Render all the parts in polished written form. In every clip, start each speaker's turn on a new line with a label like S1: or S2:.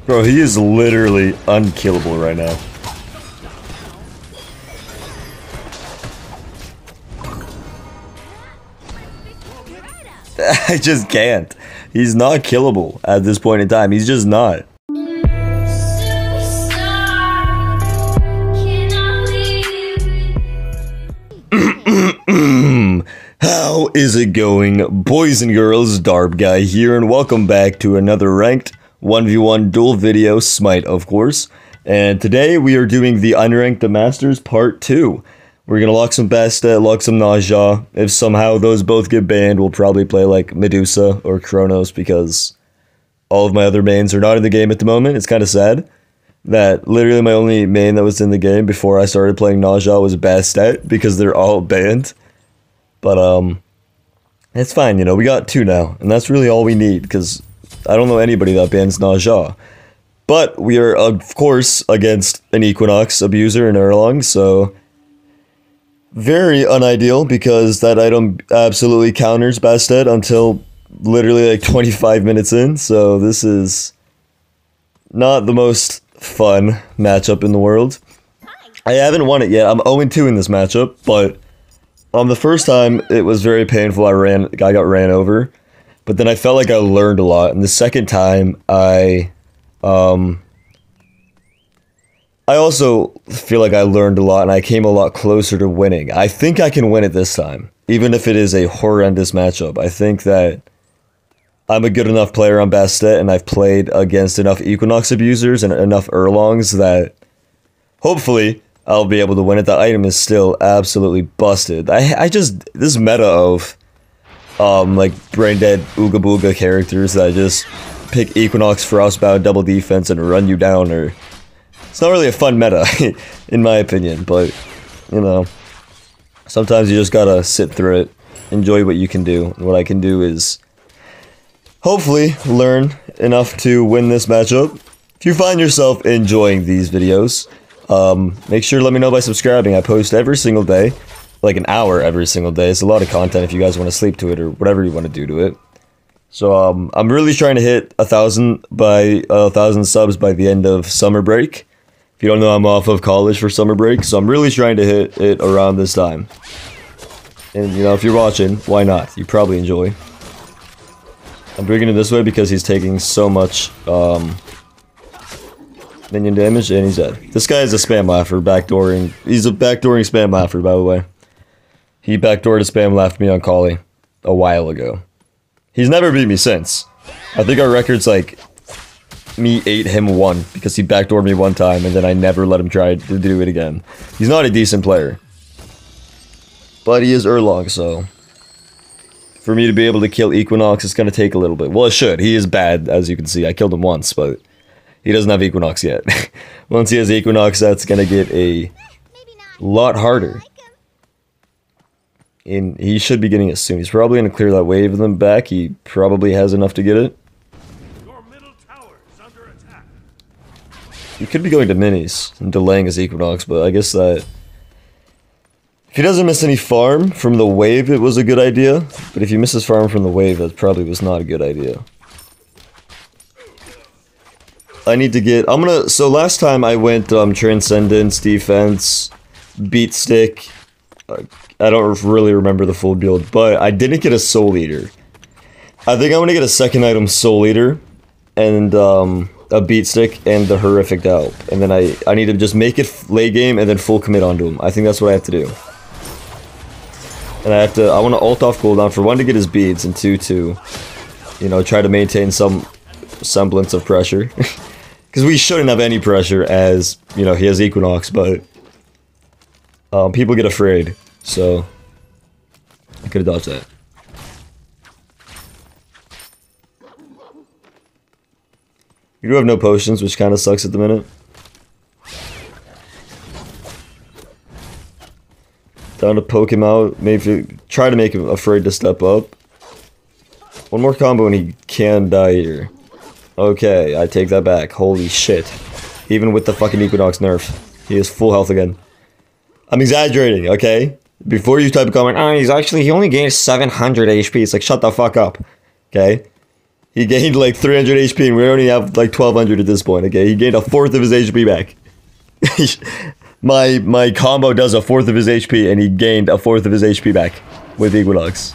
S1: Bro, he is literally unkillable right now. I just can't. He's not killable at this point in time. He's just not. How is it going, boys and girls? darbiie here, and welcome back to another ranked 1v1 duel video, Smite, of course. And today we are doing the Unranked the Masters Part 2. We're gonna lock some bastet, lock some nausea. If somehow those both get banned, we'll probably play like Medusa or Kronos, because all of my other mains are not in the game at the moment. It's kind of sad that literally my only main that was in the game before I started playing nausea was bastet, because they're all banned. But it's fine, you know, we got 2 now, and that's really all we need, because I don't know anybody that bans nausea. But we are, of course, against an Equinox abuser in Erlang, so very unideal, because that item absolutely counters bastet until literally like 25 minutes in, so this is not the most fun matchup in the world. I haven't won it yet. I'm 0-2 in this matchup, but the first time it was very painful. I got ran over, but then I felt like I learned a lot. And the second time I also feel like I learned a lot, and I came a lot closer to winning. I think I can win it this time, even if it is a horrendous matchup. I think that I'm a good enough player on bastet, and I've played against enough Equinox abusers and enough Erlongs that hopefully I'll be able to win it. The item is still absolutely busted. I just, this meta of like brain dead ooga booga characters that just pick Equinox, Frostbound, double defense, and run you down, or it's not really a fun meta in my opinion, but you know, sometimes you just gotta sit through it, enjoy what you can do. And what I can do is hopefully learn enough to win this matchup. If you find yourself enjoying these videos, make sure to let me know by subscribing. I post every single day, like an hour every single day. It's a lot of content if you guys want to sleep to it or whatever you want to do to it. So I'm really trying to hit 1,000 subs by the end of summer break. If you don't know, I'm off of college for summer break, so I'm really trying to hit it around this time. And you know, if you're watching, why not? You probably enjoy. I'm bringing it this way because he's taking so much minion damage, and he's dead. This guy is a spam laugher, backdooring. He's a backdooring spam laugher, by the way. He backdoored a spam laughed me on Collie a while ago. He's never beat me since. I think our record's like me 8-1 because he backdoored me one time, and then I never let him try to do it again. He's not a decent player, but he is Erlang, so for me to be able to kill Equinox, it's gonna take a little bit. Well, it should. He is bad, as you can see. I killed him once, but he doesn't have Equinox yet. Once he has Equinox, that's gonna get a lot harder. And he should be getting it soon. He's probably gonna clear that wave of them back. He probably has enough to get it.
S2: Your middle tower is under attack.
S1: He could be going to minis and delaying his Equinox, but I guess that if he doesn't miss any farm from the wave, it was a good idea. But if he misses farm from the wave, that probably was not a good idea. I need to get, so last time I went Transcendence, Defense, Beat Stick. I don't really remember the full build, but I didn't get a Soul Eater. I think I'm gonna get a second item Soul Eater, and a Beat Stick, and the Horrific Delp. And then I need to just make it late game, and then full commit onto him. I think that's what I have to do. And I want to ult off cooldown for 1 to get his beads, and 2 to, you know, try to maintain some semblance of pressure. Because we shouldn't have any pressure, as, you know, he has Equinox, but people get afraid, so I could have dodged that. We do have no potions, which kind of sucks at the minute. Down to poke him out, maybe try to make him afraid to step up. One more combo and he can die here. Okay, I take that back. Holy shit. Even with the fucking Equinox nerf, he is full health again. I'm exaggerating, okay? Before you type a comment, oh, he only gained 700 HP. It's like, shut the fuck up, okay? He gained like 300 HP and we only have like 1200 at this point, okay? He gained a fourth of his HP back. my combo does a fourth of his HP and he gained a fourth of his HP back with Equinox.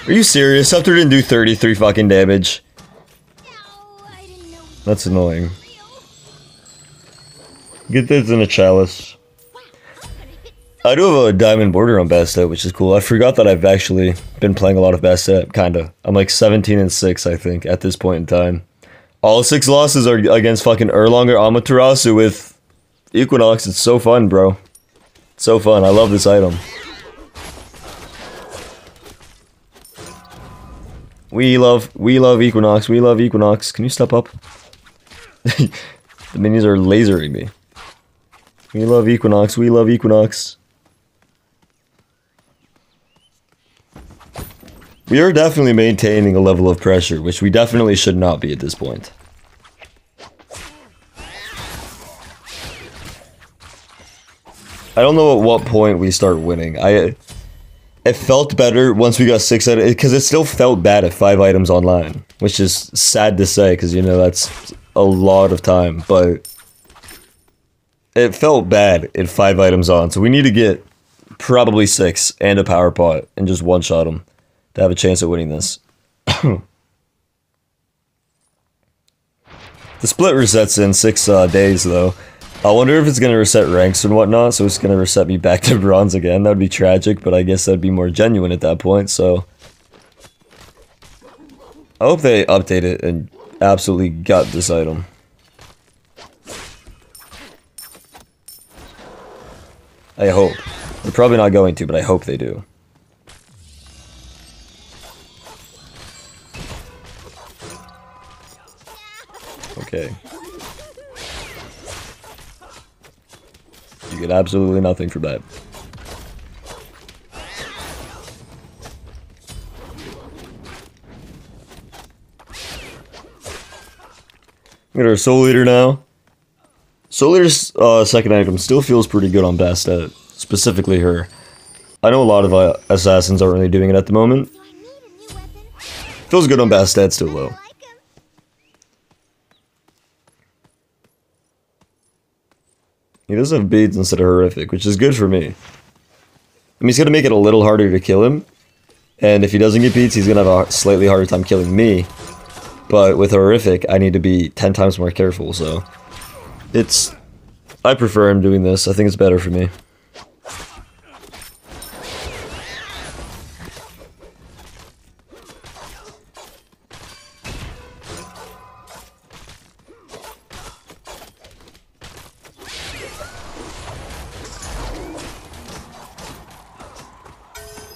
S1: Are you serious? Scepter didn't do 33 fucking damage. That's annoying. Get this in a chalice. I do have a diamond border on bastet, which is cool. I forgot that I've actually been playing a lot of bastet, kinda. I'm like 17-6, I think, at this point in time. All 6 losses are against fucking Erlang or Amaterasu with Equinox. It's so fun, bro. So fun. I love this item. We love Equinox. We love Equinox. Can you step up? The minions are lasering me. We love Equinox. We love Equinox. We are definitely maintaining a level of pressure, which we definitely should not be at this point. I don't know at what point we start winning. It felt better once we got 6 out of it, because it still felt bad at 5 items online, which is sad to say, because, you know, that's a lot of time, but it felt bad at 5 items on, so we need to get probably 6 and a power pot and just one-shot them to have a chance at winning this. The split resets in 6 days, though. I wonder if it's going to reset ranks and whatnot, so it's going to reset me back to bronze again. That would be tragic, but I guess that'd be more genuine at that point, so... I hope they update it and absolutely gut this item. I hope. They're probably not going to, but I hope they do. Okay. You get absolutely nothing for that. Look at our Soul Eater now. Soul Eater's second item still feels pretty good on bastet, specifically her. I know a lot of assassins aren't really doing it at the moment. Feels good on bastet, still low. He does have beads instead of horrific, which is good for me. I mean, he's going to make it a little harder to kill him. And if he doesn't get beads, he's going to have a slightly harder time killing me. But with horrific, I need to be 10 times more careful, so... I prefer him doing this. I think it's better for me.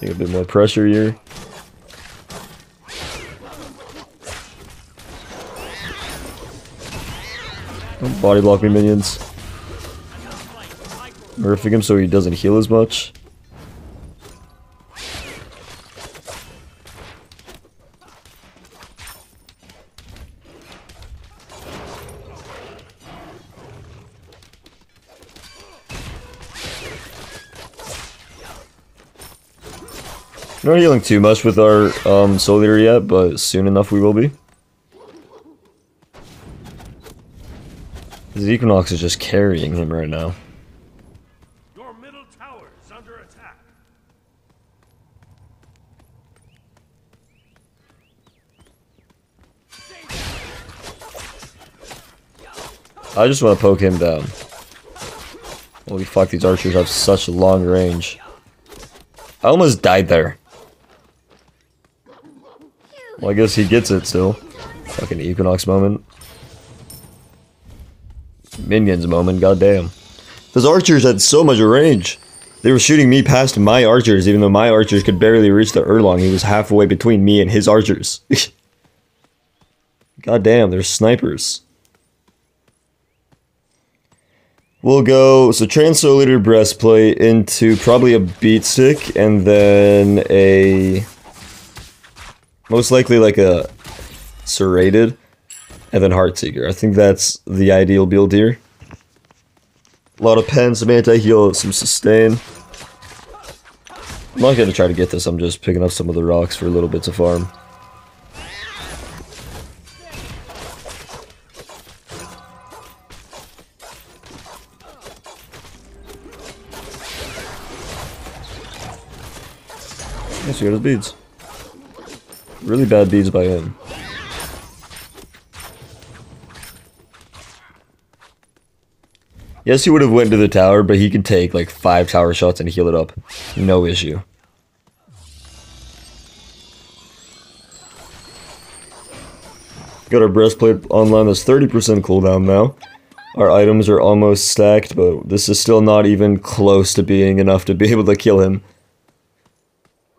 S1: Need a bit more pressure here. Don't body block me, minions. Nerfing him so he doesn't heal as much. Not healing too much with our Soul Eater yet, but soon enough we will be. His Equinox is just carrying him right now.
S2: Your middle tower is under attack.
S1: I just want to poke him down. Holy fuck, these archers have such long range. I almost died there. Well, I guess he gets it still. Fucking Equinox moment. Minions moment, goddamn. Those archers had so much range. They were shooting me past my archers, even though my archers could barely reach the Erlang. He was halfway between me and his archers. Goddamn, they're snipers. We'll go, so Trans Soul Eater breastplate into probably a beat stick, and then a... most likely like a serrated, and then Heartseeker. I think that's the ideal build here. A lot of pen, some anti-heal, some sustain. I'm not gonna try to get this, I'm just picking up some of the rocks for a little bit to farm. Yes, we got his beads. Really bad beads by him. Yes, he would have went to the tower, but he could take like 5 tower shots and heal it up. No issue. Got our breastplate online, that's 30% cooldown now. Our items are almost stacked, but this is still not even close to being enough to be able to kill him.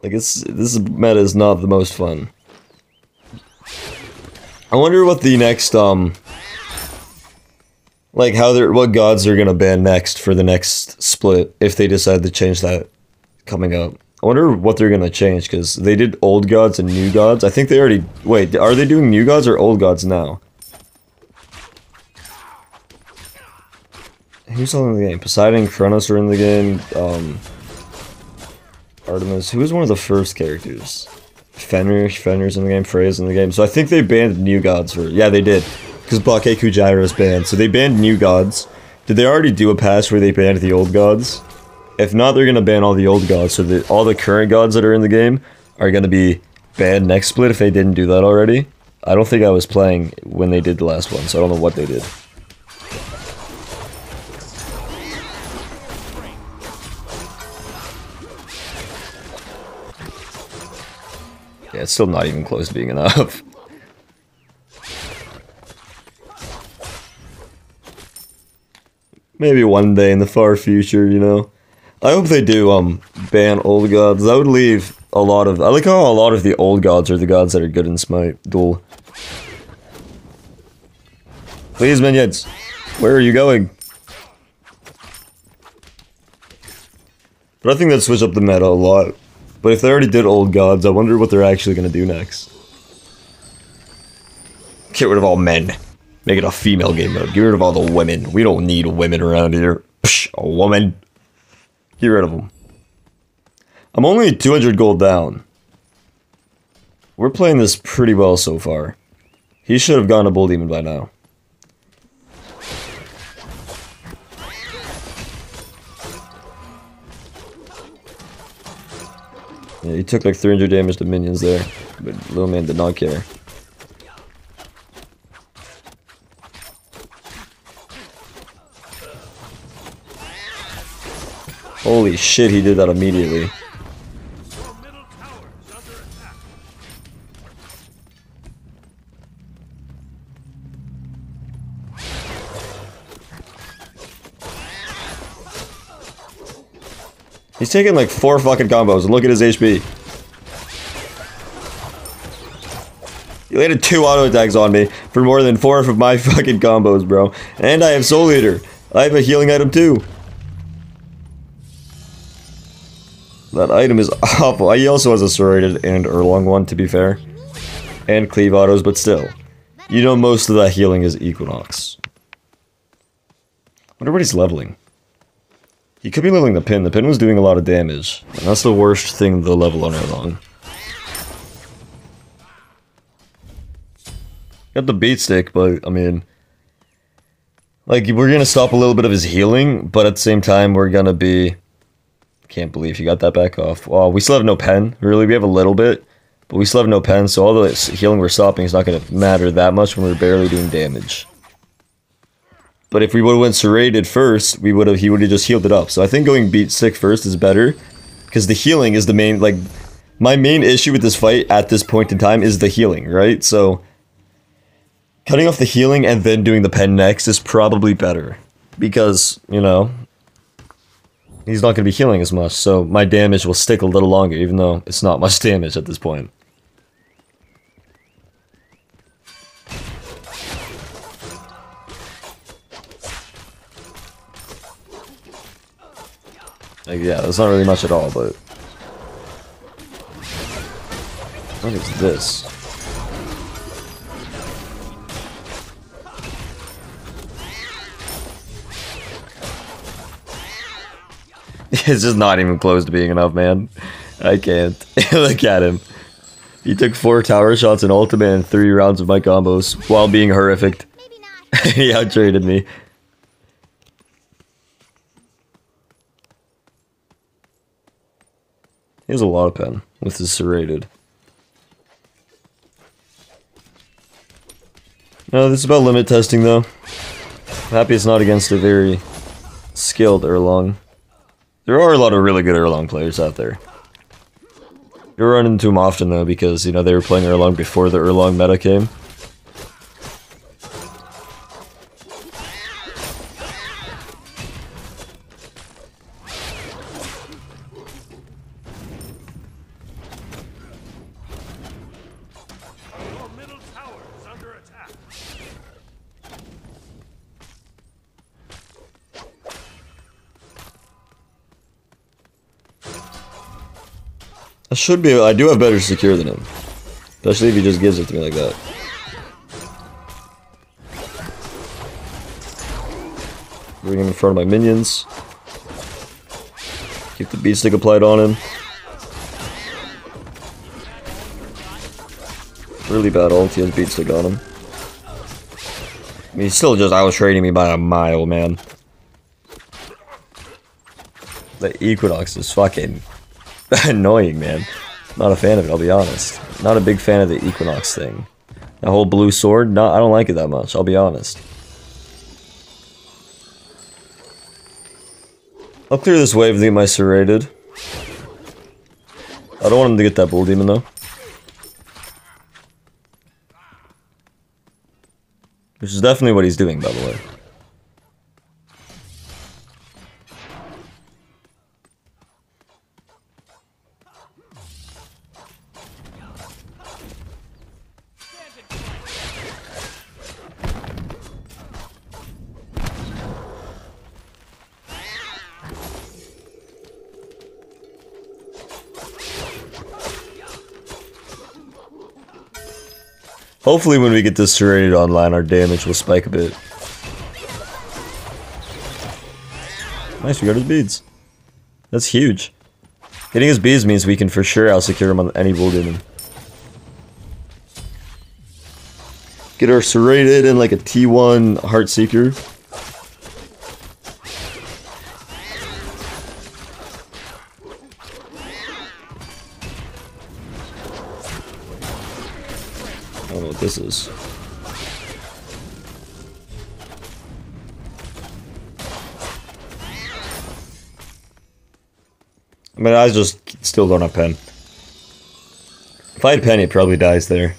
S1: Like, this meta is not the most fun. I wonder what the next, like, what gods they're gonna ban next for the next split, if they decide to change that coming up. I wonder what they're gonna change, because they did old gods and new gods. I think they already... Wait, are they doing new gods or old gods now? Who's all in the game? Poseidon, Kronos are in the game, Artemis. Who was one of the first characters? Fenrir's in the game, Freya's in the game. So I think they banned new gods for... Yeah, they did. Because Blockade Kujaira is banned. So they banned new gods. Did they already do a patch where they banned the old gods? If not, they're going to ban all the old gods. So that all the current gods that are in the game are going to be banned next split if they didn't do that already. I don't think I was playing when they did the last one, so I don't know what they did. Yeah, it's still not even close to being enough. Maybe one day in the far future, you know. I hope they do ban old gods. That would leave a lot of... I like how a lot of the old gods are the gods that are good in Smite Duel. Please, minions. Where are you going? But I think they'd switch up the meta a lot. But if they already did old gods, I wonder what they're actually going to do next. Get rid of all men. Make it a female game mode. Get rid of all the women. We don't need women around here. Psh, a woman. Get rid of them. I'm only 200 gold down. We're playing this pretty well so far. He should have gone to Bull Demon by now. Yeah, he took like 300 damage to minions there, but little man did not care. Holy shit, he did that immediately. He's taking like 4 fucking combos, and look at his HP. He landed 2 auto attacks on me for more than 4 of my fucking combos, bro. And I have Soul Eater. I have a healing item too. That item is awful. He also has a serrated and Erlong one, to be fair. And cleave autos, but still. You know most of that healing is Equinox. I wonder what he's leveling. He could be leveling the pin. The pin was doing a lot of damage. And that's the worst thing to level on Erlong. Got the beat stick, but, I mean... like, we're gonna stop a little bit of his healing, but at the same time, we're gonna be... Can't believe he got that back off. Well, we still have no pen, really. We have a little bit, but we still have no pen, so all the healing we're stopping is not gonna matter that much when we're barely doing damage. But if we would have went serrated first, he would have just healed it up. So I think going beat stick first is better, because the healing is the main, like, my main issue with this fight at this point in time is the healing, right? So cutting off the healing and then doing the pen next is probably better, because, you know, he's not going to be healing as much, so my damage will stick a little longer, even though it's not much damage at this point. Like, yeah, that's not really much at all, but... what is this? It's just not even close to being enough, man. I can't. Look at him. He took 4 tower shots in ultimate and 3 rounds of my combos while being horrific.
S3: Maybe not.
S1: He outtraded me. He has a lot of pen with his serrated. No, this is about limit testing though. I'm happy it's not against a very skilled Erlang. There are a lot of really good Erlang players out there. You run into them often though because, you know, they were playing Erlang before the Erlang meta came.
S2: Your middle tower is under attack.
S1: I should be. I do have better secure than him. Especially if he just gives it to me like that. Bring him in front of my minions. Keep the beat stick applied on him. Really bad ult, he has beat stick on him. I mean, he's still just out-trading me by a mile, man. The Equinox is fucking annoying, man. Not a fan of it, I'll be honest. Not a big fan of the Equinox thing. That whole blue sword, no, I don't like it that much, I'll be honest. I'll clear this wave to get my serrated. I don't want him to get that bull demon though. Which is definitely what he's doing, by the way. Hopefully when we get this serrated online, our damage will spike a bit. Nice, we got his beads. That's huge. Getting his beads means we can for sure out-secure him on any bull demon. Get our serrated and like a T1 Heartseeker. I don't know what this is. I mean, I just still don't have pen. If I had pen, it probably dies there.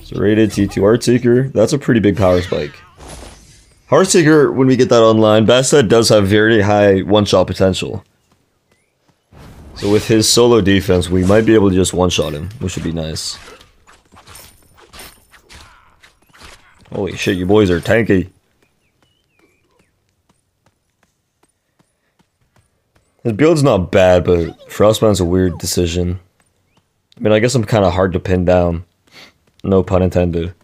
S1: So rated T2 Heartseeker. That's a pretty big power spike. Heartseeker, when we get that online, Bastet does have very high one-shot potential. So with his solo defense, we might be able to just one-shot him, which would be nice. Holy shit, you boys are tanky. His build's not bad, but Frostbound's a weird decision. I mean, I guess I'm kind of hard to pin down. No pun intended.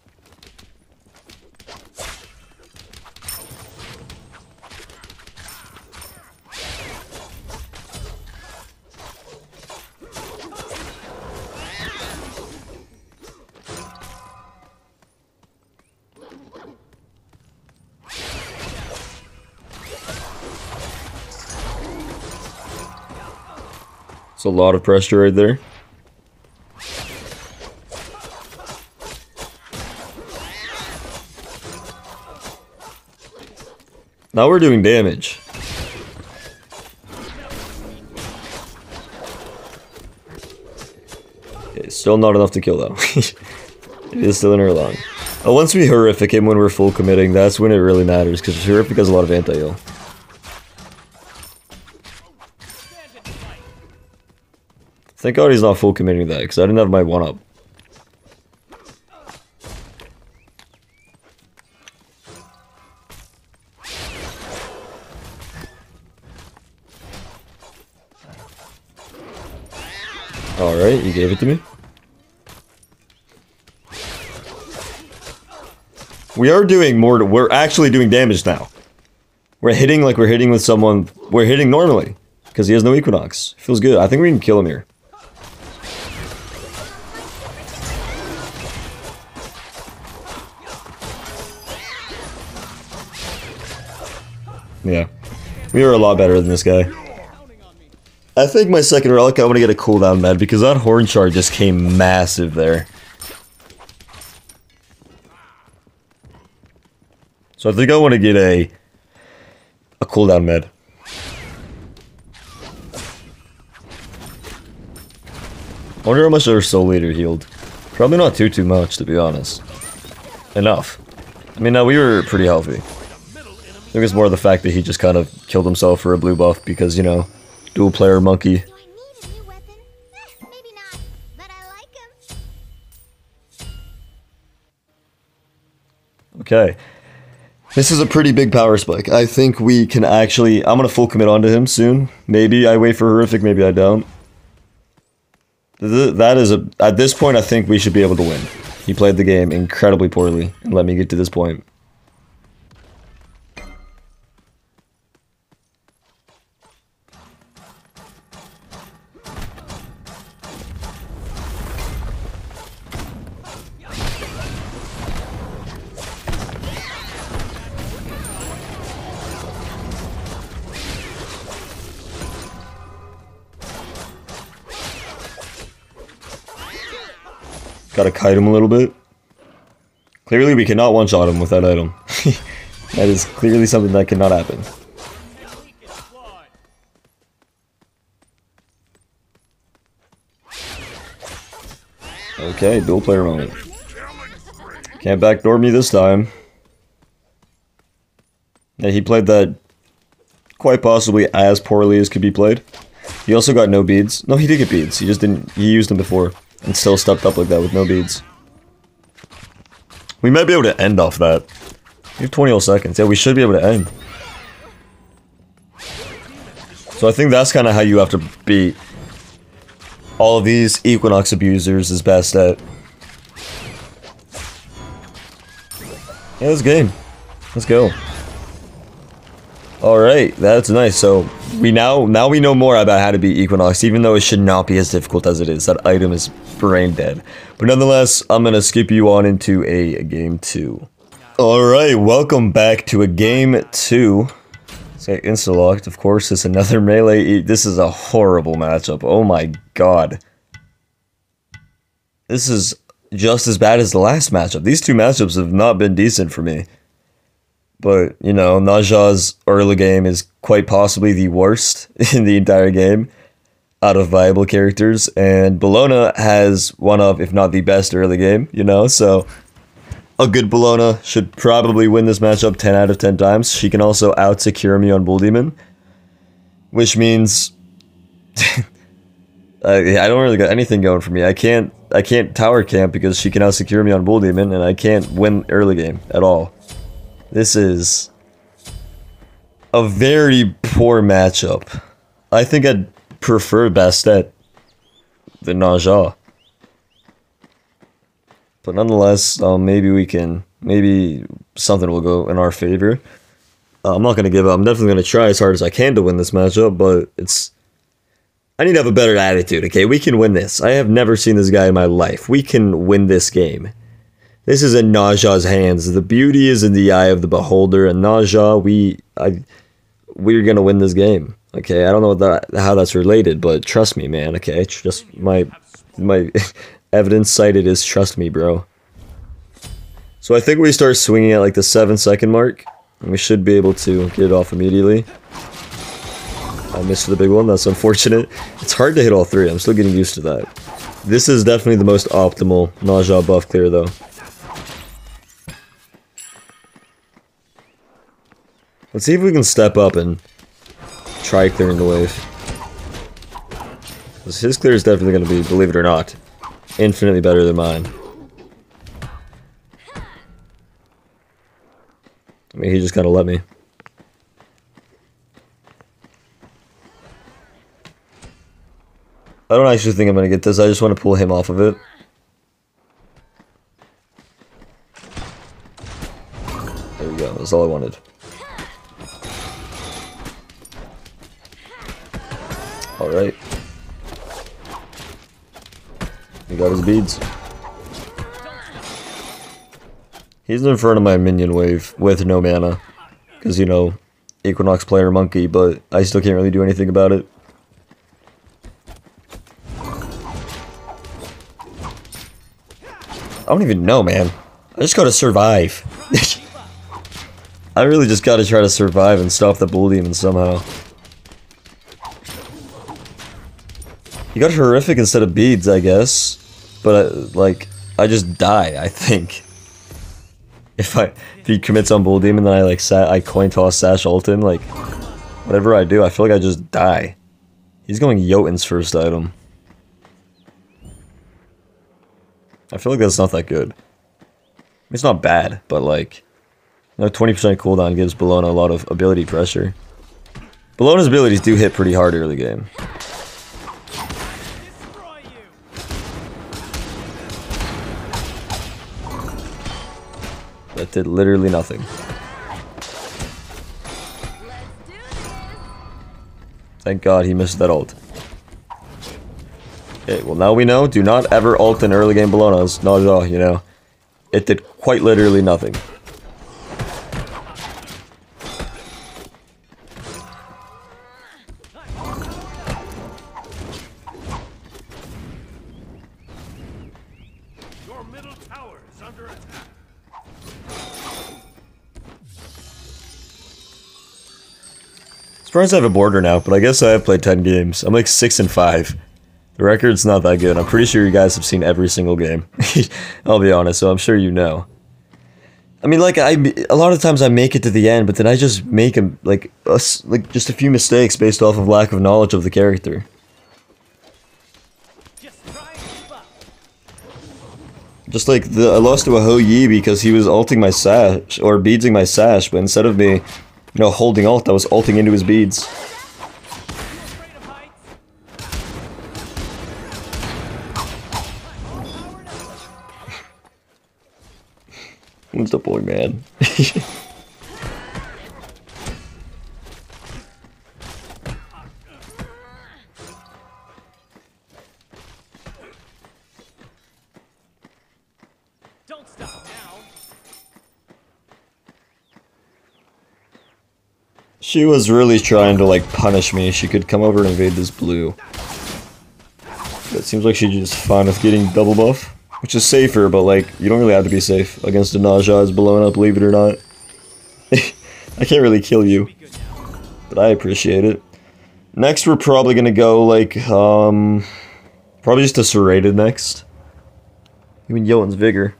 S1: It's a lot of pressure right there. Now we're doing damage. Okay, still not enough to kill though. It is still in her long. Oh, once we horrific him when we're full committing, that's when it really matters, because horrific has a lot of anti-heal. Thank God he's not full committing that, because I didn't have my 1-up. Alright, you gave it to me. We are doing more, we're actually doing damage now. We're hitting like we're hitting with someone, we're hitting normally. because he has no Equinox. Feels good. I think we can kill him here. Yeah. We are a lot better than this guy. I think my second relic, I want to get a cooldown med because that horn shard just came massive there. So I think I want to get a cooldown med. I wonder how much our soul leader healed. Probably not too much, to be honest. Enough. I mean, no, we were pretty healthy. I think it's more the fact that he just kind of killed himself for a blue buff because, you know, dual player monkey.
S3: Do I need a new weapon? Maybe not, but I like him.
S1: Okay. This is a pretty big power spike. I think we can actually... I'm going to full commit onto him soon. Maybe I wait for Horrific, maybe I don't. That is a... At this point, I think we should be able to win. He played the game incredibly poorly and let me get to this point. Gotta kite him a little bit. Clearly we cannot one-shot him with that item. That is clearly something that cannot happen. Okay, dual player moment. Can't backdoor me this time. Yeah, he played that quite possibly as poorly as could be played. He also got no beads. No, he did get beads. He just didn't... He used them before. And still stepped up like that with no beads. We might be able to end off that. We have 20 whole seconds. Yeah, we should be able to end. So I think that's kind of how you have to beat all of these Equinox abusers is bastet. Yeah, this game. Let's go. Alright, that's nice. So we now we know more about how to beat Equinox, even though it should not be as difficult as it is. That item is brain dead. But nonetheless, I'm gonna skip you on into a game 2. Alright, welcome back to a game 2. It's got insta-locked, of course. It's another melee. This is a horrible matchup. Oh my god. This is just as bad as the last matchup. These two matchups have not been decent for me. But, you know, Naja's early game is quite possibly the worst in the entire game out of viable characters. And Bologna has one of, if not the best early game, you know, so a good Bologna should probably win this matchup 10 out of 10 times. She can also out-secure me on Bull Demon, which means I don't really got anything going for me. I can't tower camp because she can out-secure me on Bull Demon, and I can't win early game at all. This is a very poor matchup. I think I'd prefer Bastet than Naja. But nonetheless, maybe something will go in our favor. I'm not going to give up. I'm definitely going to try as hard as I can to win this matchup, but I need to have a better attitude, okay? We can win this. I have never seen this guy in my life. We can win this game. This is in Naja's hands. The beauty is in the eye of the beholder, and Naja, we're gonna win this game. Okay, I don't know how that's related, but trust me, man. Okay, just my evidence cited is trust me, bro. So I think we start swinging at like the 7-second mark, and we should be able to get it off immediately. I missed the big one. That's unfortunate. It's hard to hit all three. I'm still getting used to that. This is definitely the most optimal Naja buff clear, though. Let's see if we can step up and try clearing the wave. Because his clear is definitely going to be, believe it or not, infinitely better than mine. I mean, he just kind of let me. I don't actually think I'm going to get this. I just want to pull him off of it. There we go. That's all I wanted. Alright. He got his beads. He's in front of my minion wave with no mana. Because, you know, Equinox player monkey, but I still can't really do anything about it. I don't even know, man. I just gotta survive. I really just gotta try to survive and stop the bull demon somehow. You got horrific instead of beads, I guess. But, like, I just die, I think. If he commits on bull demon, then I coin toss sash ultin, like, whatever I do, I feel like I just die. He's going Jotun's first item. I feel like that's not that good. It's not bad, but like, you know, 20% cooldown gives Bellona a lot of ability pressure. Bellona's abilities do hit pretty hard early game. That did literally nothing. Thank God he missed that ult. Okay, well now we know, do not ever ult in early game Bellonas. Not at all, you know. It did quite literally nothing.
S2: Your middle tower is under attack.
S1: Surprised I have a border now, but I guess I have played 10 games. I'm like 6-5. The record's not that good. I'm pretty sure you guys have seen every single game. I'll be honest, so I'm sure you know. I mean, like, a lot of times I make it to the end, but then I just make just a few mistakes based off of lack of knowledge of the character. Just like, I lost to a Ho Yi because he was ulting my sash, or beadsing my sash, but instead of me, you know, holding ult, I was ulting into his beads. What's the boy, man?
S2: Don't stop now.
S1: She was really trying to, like, punish me. She could come over and invade this blue. It seems like she's just fine with getting double buff. Which is safer, but like, you don't really have to be safe against a Naja as Bellona, believe it or not. I can't really kill you, but I appreciate it. Next, we're probably gonna go like, probably just a Serrated next. Even Jotun's Vigor.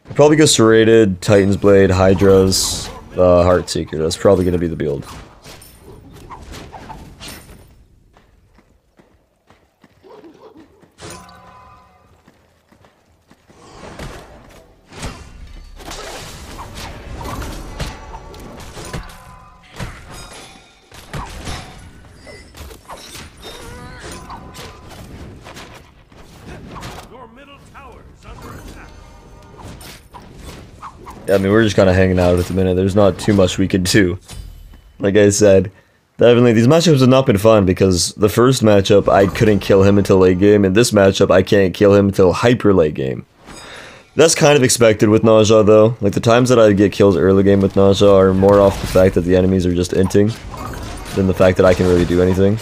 S1: We'll probably go Serrated, Titan's Blade, Hydra's, Heartseeker. That's probably gonna be the build. Yeah, I mean, we're just kind of hanging out at the minute. There's not too much we could do. Like I said, definitely, these matchups have not been fun because the first matchup, I couldn't kill him until late game, and this matchup, I can't kill him until hyper late game. That's kind of expected with Naja, though. Like, the times that I get kills early game with Naja are more off the fact that the enemies are just inting than the fact that I can really do anything.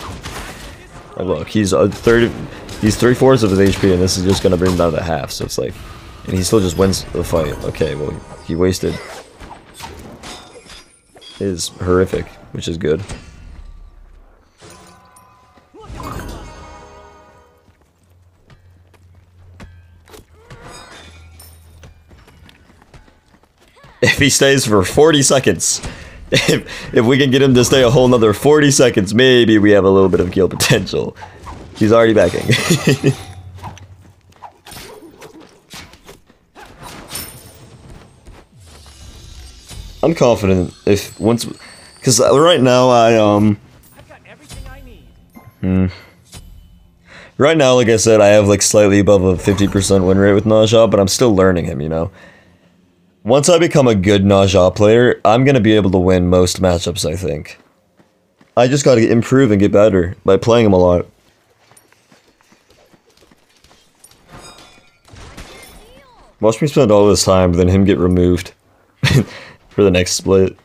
S1: Like, look, he's 3/4 of his HP, and this is just gonna bring him down to half, so it's like... And he still just wins the fight. Okay, well, he wasted his horrific, which is good. If he stays for 40 seconds, if we can get him to stay a whole nother 40 seconds, maybe we have a little bit of kill potential. He's already backing. I'm confident if once, because right now I've got everything I need. Right now, like I said, I have like slightly above a 50% win rate with Naja, but I'm still learning him, you know. Once I become a good Naja player, I'm gonna be able to win most matchups, I think. I just gotta improve and get better by playing him a lot. Watch me spend all this time, then him get removed for the next split.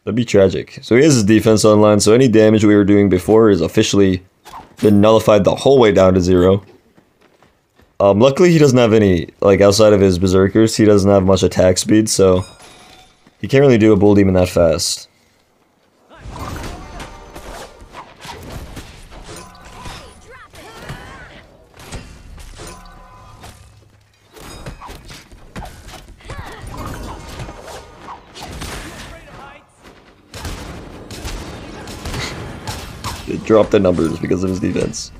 S1: That'd be tragic. So he has his defense online, so any damage we were doing before is officially been nullified the whole way down to 0. Luckily he doesn't have any, like, outside of his berserkers, he doesn't have much attack speed, so he can't really do a bull demon that fast. It dropped the numbers because of his defense.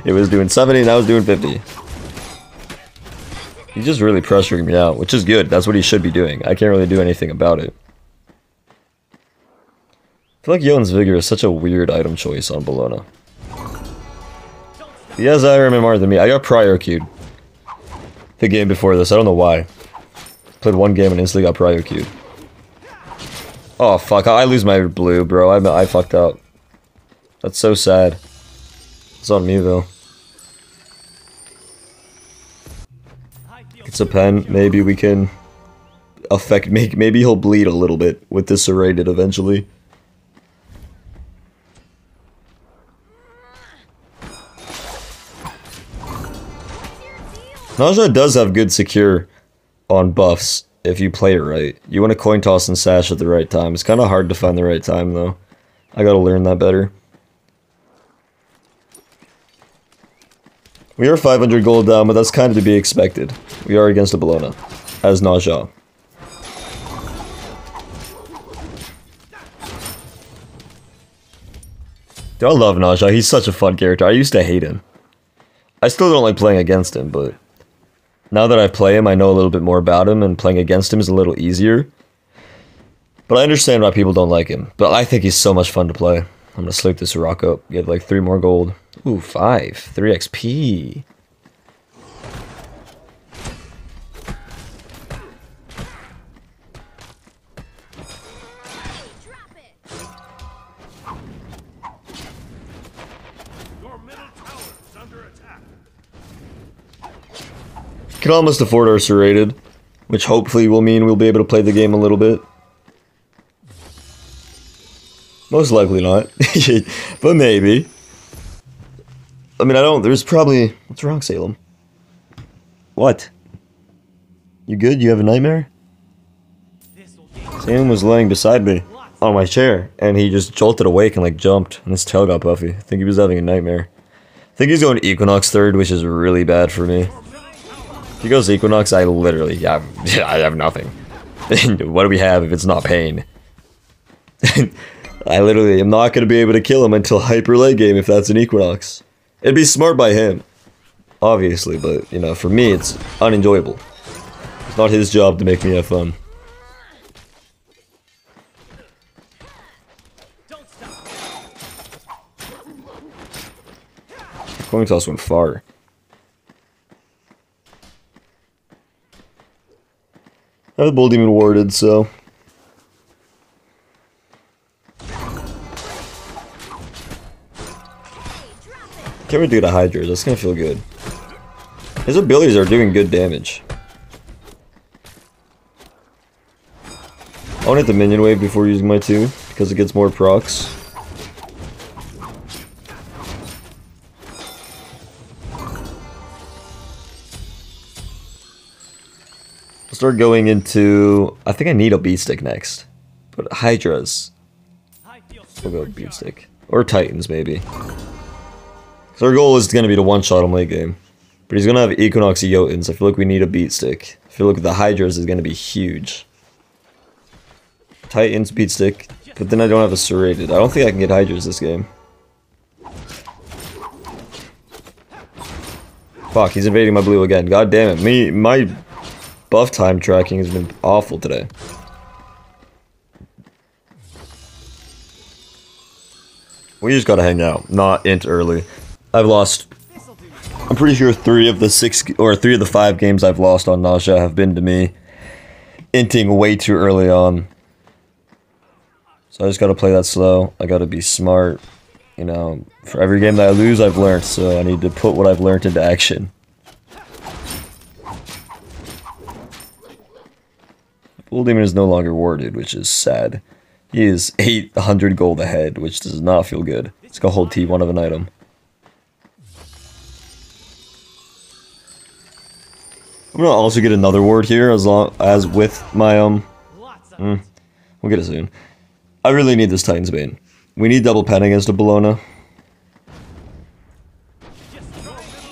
S1: It was doing 70, now it's doing 50. He's just really pressuring me out, which is good. That's what he should be doing. I can't really do anything about it. I feel like Yoan's Vigor is such a weird item choice on Bologna. He has IRMMR than me. I got prior queued the game before this. I don't know why. Played one game and instantly got prior queued. Oh fuck, I lose my blue, bro. I fucked up. That's so sad. It's on me though. It's a pen. Maybe we can affect. Maybe he'll bleed a little bit with this serrated eventually. Nausea does have good secure on buffs if you play it right. You want to coin toss and sash at the right time. It's kind of hard to find the right time though. I gotta learn that better. We are 500 gold down, but that's kind of to be expected. We are against a Bologna, as Nausea. Dude, I love Nausea. He's such a fun character. I used to hate him. I still don't like playing against him, but now that I play him, I know a little bit more about him, and playing against him is a little easier. But I understand why people don't like him. But I think he's so much fun to play. I'm gonna sleep this rock up. Get like 3 more gold. Ooh, 5. 3 XP.
S2: Your middle tower is under attack.
S1: Can almost afford our serrated, which hopefully will mean we'll be able to play the game a little bit. Most likely not, but maybe. I mean, there's probably... What's wrong, Salem? What? You good? You have a nightmare? Salem was laying beside me on my chair, and he just jolted awake and, like, jumped, and his tail got puffy. I think he was having a nightmare. I think he's going Equinox third, which is really bad for me. If he goes Equinox, I literally have... I have nothing. What do we have if it's not pain? I literally am not going to be able to kill him until hyper late game if that's an Equinox. It'd be smart by him, obviously, but, you know, for me, it's unenjoyable. It's not his job to make me have fun. Coin toss went far. I have the Bull Demon warded, so... Can we do the Hydra? That's gonna feel good. His abilities are doing good damage. I want to hit the minion wave before using my 2, because it gets more procs. I'll start going into... I think I need a beat stick next. But Hydras. We'll go beat stick. Or Titans, maybe. So our goal is going to be to one-shot him late game. But he's going to have Equinox Jotuns. I feel like we need a beat stick. I feel like the Hydras is going to be huge. Titans, beat stick. But then I don't have a serrated. I don't think I can get Hydras this game. Fuck, he's invading my blue again. God damn it. My buff time tracking has been awful today. We just gotta hang out, not int early. I've lost, I'm pretty sure 3 of the 5 games I've lost on Nausea have been to me inting way too early on. So I just gotta play that slow. I gotta be smart. You know, for every game that I lose, I've learned. So I need to put what I've learned into action. Bull Demon is no longer warded, which is sad. He is 800 gold ahead, which does not feel good. Let's go hold T1 of an item. I'm gonna also get another ward here as long as with my we'll get it soon. I really need this Titan's Bane. We need double pen against a Bologna.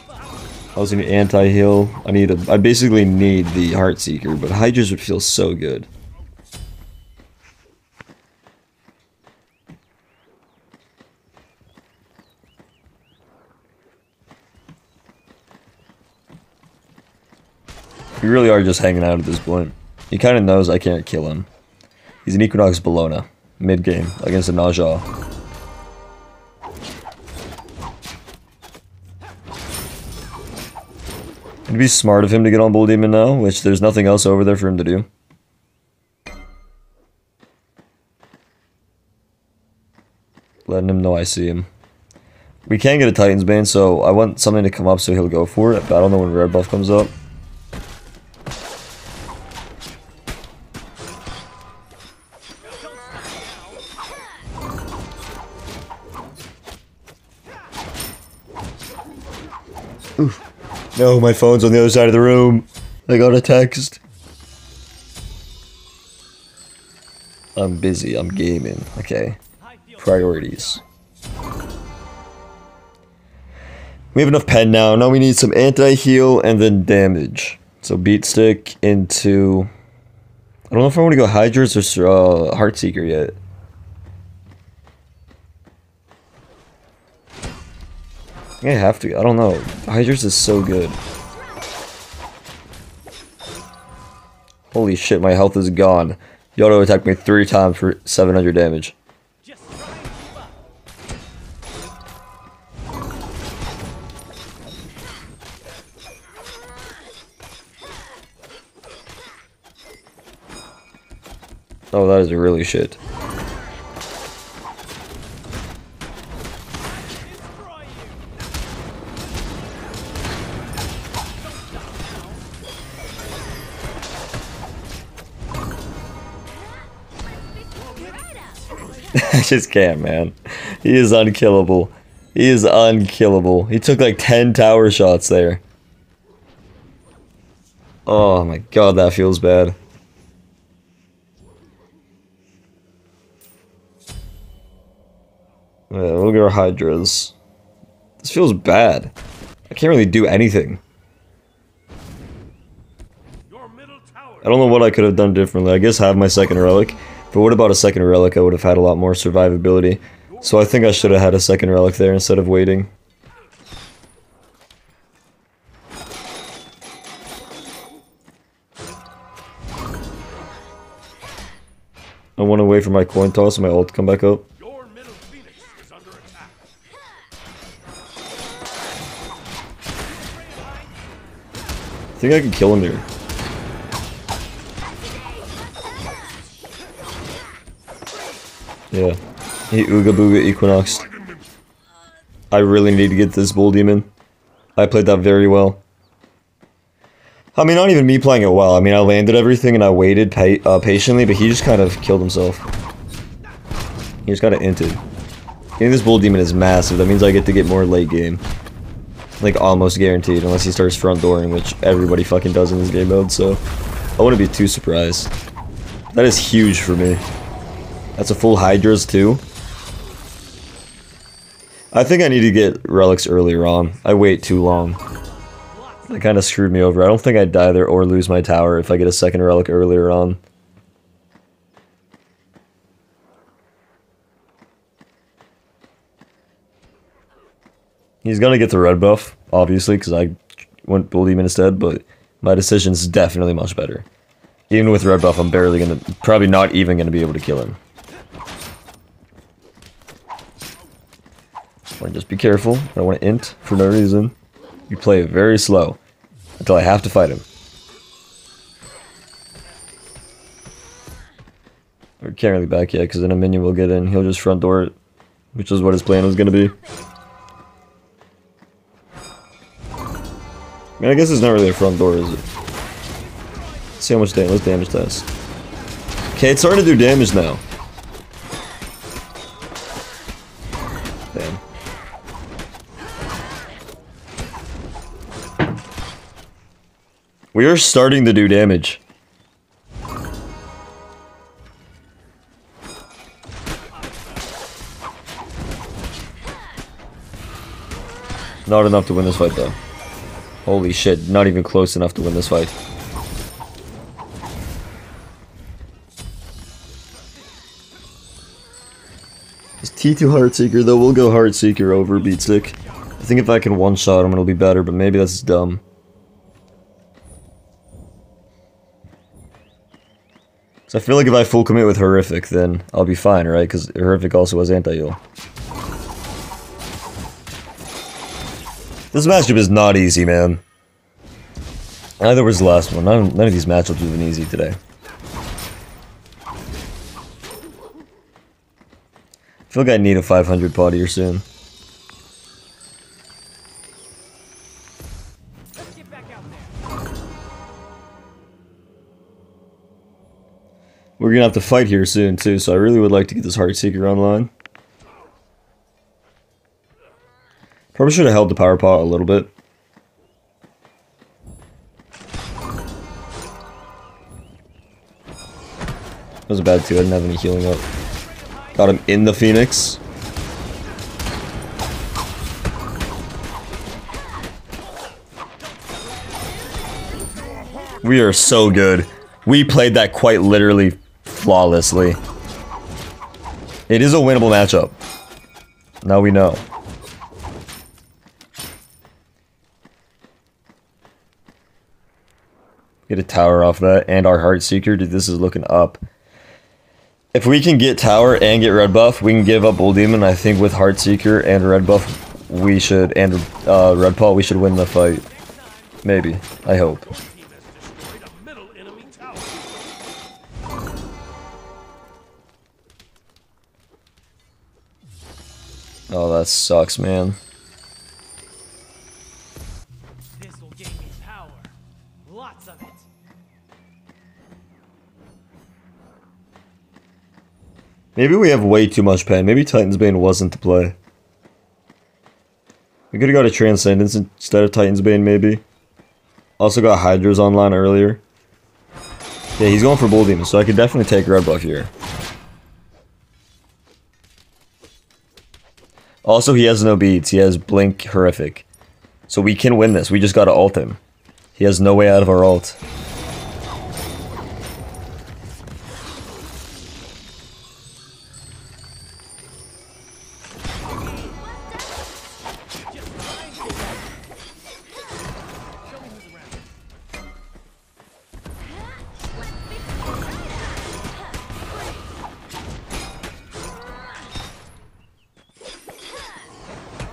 S1: I also need anti-heal. I basically need the Heartseeker, but Hydras would feel so good. We really are just hanging out at this point. He kind of knows I can't kill him. He's an Equinox Bologna, mid-game, against a Naja. It'd be smart of him to get on Bull Demon now, which there's nothing else over there for him to do. Letting him know I see him. We can get a Titan's Bane, so I want something to come up so he'll go for it, but I don't know when red buff comes up. Oof. No, my phone's on the other side of the room. I got a text. I'm busy, I'm gaming. Okay. Priorities. We have enough pen now. Now we need some anti-heal and then damage. So beat stick into... I don't know if I want to go Hydras or Heartseeker yet. I think I have to. I don't know. Hydras is so good. Holy shit, my health is gone. He auto-attacked me 3 times for 700 damage. Oh, that is really shit. I just can't, man. He is unkillable. He is unkillable. He took like 10 tower shots there. Oh my god, that feels bad. Yeah, look at our Hydras. This feels bad. I can't really do anything. I don't know what I could have done differently. I guess have my second relic. But what about a second relic? I would have had a lot more survivability. So I think I should have had a second relic there instead of waiting. I want to wait for my coin toss and my ult to come back up.
S2: Your middle phoenix is under attack.
S1: I think I can kill him here. Yeah. He Ooga Booga Equinox. I really need to get this Bull Demon. I played that very well. I mean, not even me playing it well. I mean, I landed everything and I waited patiently, but he just kind of killed himself. He just kind of inted. Getting this Bull Demon is massive. That means I get to get more late game. Like, almost guaranteed, unless he starts front dooring, which everybody fucking does in this game mode, so I wouldn't be too surprised. That is huge for me. That's a full Hydras too. I think I need to get relics earlier on. I wait too long. That kind of screwed me over. I don't think I'd die there or lose my tower if I get a second relic earlier on. He's gonna get the red buff, obviously, because I went Bull Demon instead, but my decision's definitely much better. Even with red buff, I'm probably not even gonna be able to kill him. I want to just be careful. I don't want to int for no reason. You play it very slow until I have to fight him. Or can't really back yet, because then a minion will get in. He'll just front door it, which is what his plan was going to be. I mean, I guess it's not really a front door, is it? Let's see how much damage. Let's damage test. Okay, it's starting to do damage now. Damn. We are starting to do damage. Not enough to win this fight, though. Holy shit, not even close enough to win this fight. Is T2 Heartseeker, though? We'll go Heartseeker over Beatstick. I think if I can one-shot him, it'll be better, but maybe that's dumb. So I feel like if I full commit with Horrific, then I'll be fine, right? Because Horrific also has anti-heal. This matchup is not easy, man. Neither was the last one. None of these matchups have been easy today. I feel like I need a 500 pot here soon.
S2: Let's get back out there.
S1: We're gonna have to fight here soon, too, so I really would like to get this Heartseeker online. Probably should have held the power pot a little bit. That was bad too, I didn't have any healing up. Got him in the Phoenix. We are so good. We played that quite literally flawlessly. It is a winnable matchup. Now we know. Get a tower off that, and our Heartseeker, dude, this is looking up. If we can get tower and get red buff, we can give up Bull Demon. I think with Heartseeker and red buff, we should, and red paw, we should win the fight. Maybe. I hope.
S2: Your team has destroyed a middle enemy tower.
S1: Oh, that sucks, man.
S2: This will give me power. Lots of it.
S1: Maybe we have way too much pen. Maybe Titan's Bane wasn't to play. We could have got a Transcendence instead of Titan's Bane, maybe. Also got Hydra's online earlier. Yeah, he's going for Bull Demon, so I could definitely take red buff here. Also, he has no beats. He has Blink Horrific. So we can win this. We just gotta ult him. He has no way out of our ult.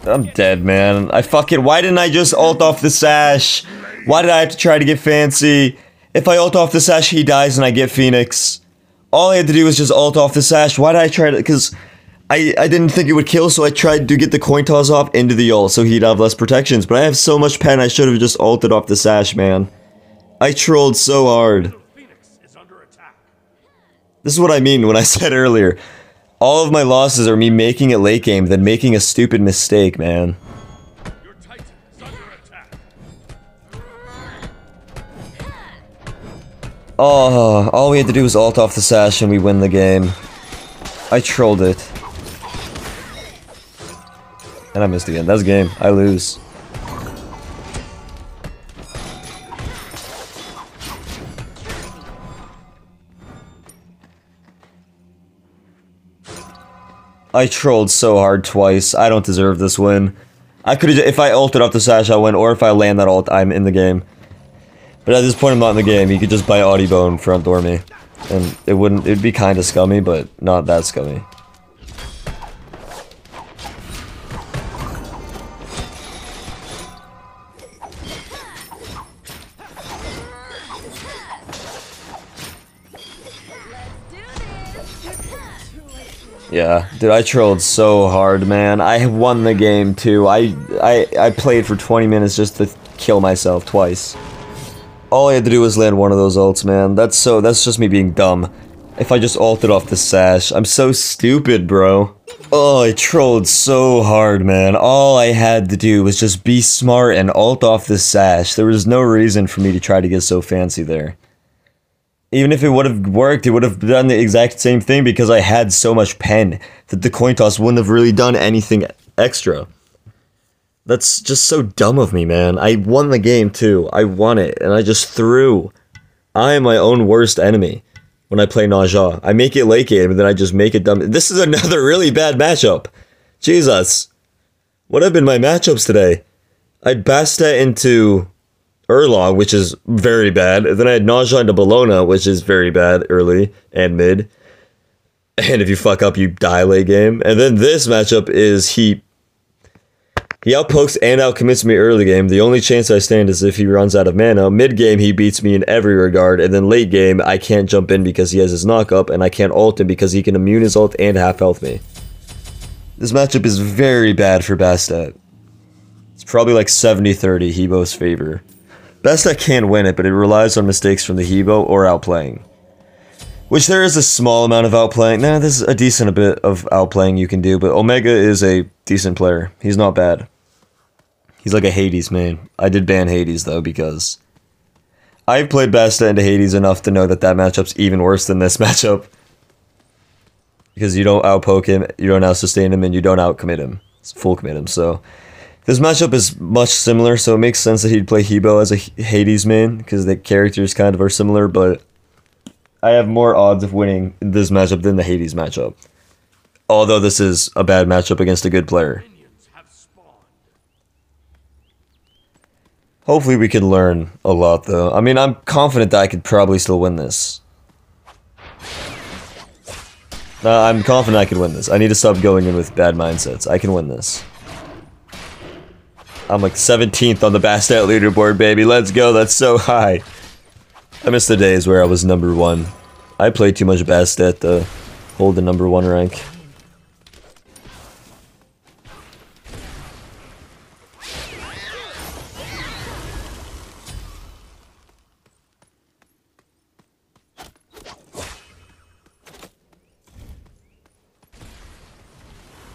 S1: I'm dead, man. Why didn't I just ult off the sash? Why did I have to try to get fancy? If I ult off the sash, he dies and I get Phoenix. All I had to do was just ult off the sash. Why did I try to? Because I didn't think it would kill, so I tried to get the coin toss off into the ult so he'd have less protections. But I have so much pen, I should have just ulted off the sash, man. I trolled so hard.
S2: Phoenix is under attack.
S1: This is what I mean when I said earlier. All of my losses are me making it late game, then making a stupid mistake, man.
S2: Your Titan is under attack.
S1: Oh, all we had to do was ult off the sash and we win the game. I trolled it. And I missed again. That's game. I lose. I trolled so hard twice. I don't deserve this win. I could have, if I ulted off the sash, I win, or if I land that ult, I'm in the game. But at this point, I'm not in the game. You could just buy Audibo and front door me. And it'd be kind of scummy, but not that scummy. Yeah, dude, I trolled so hard, man. I won the game too. I played for 20 minutes just to kill myself twice. All I had to do was land one of those ults, man. That's just me being dumb. If I just ulted off the sash, I'm so stupid, bro. Oh, I trolled so hard, man. All I had to do was just be smart and ult off the sash. There was no reason for me to try to get so fancy there. Even if it would have worked, it would have done the exact same thing because I had so much pen that the coin toss wouldn't have really done anything extra. That's just so dumb of me, man. I won the game too. I won it, and I just threw. I am my own worst enemy when I play Naja. I make it late game, and then I just make it dumb. This is another really bad matchup. Jesus. What have been my matchups today? I'd bastet into Erlong, which is very bad. And then I had Naja into Bologna, which is very bad early and mid. And if you fuck up, you die late game. And then this matchup is he outpokes and outcommits me early game. The only chance I stand is if he runs out of mana. Mid game, he beats me in every regard. And then late game, I can't jump in because he has his knock up, and I can't ult him because he can immune his ult and half health me. This matchup is very bad for Bastet. It's probably like 70-30 Hebo's favor. Bastet can win it, but it relies on mistakes from the Hebo or outplaying. Which there is a small amount of outplaying. Nah, there's a decent bit of outplaying you can do, but Omega is a decent player. He's not bad. He's like a Hades main. I did ban Hades though, because I've played Bastet into Hades enough to know that that matchup's even worse than this matchup. Because you don't outpoke him, you don't out-sustain him, and you don't out-commit him. It's full commit him, so this matchup is much similar, so it makes sense that he'd play Hebo as a Hades main, because the characters kind of are similar, but I have more odds of winning this matchup than the Hades matchup. Although this is a bad matchup against a good player. Hopefully we could learn a lot, though. I mean, I'm confident that I could probably still win this. I'm confident I could win this. I need to stop going in with bad mindsets. I can win this. I'm like 17th on the Bastet leaderboard, baby. Let's go. That's so high. I miss the days where I was number 1. I played too much Bastet to hold the number 1 rank.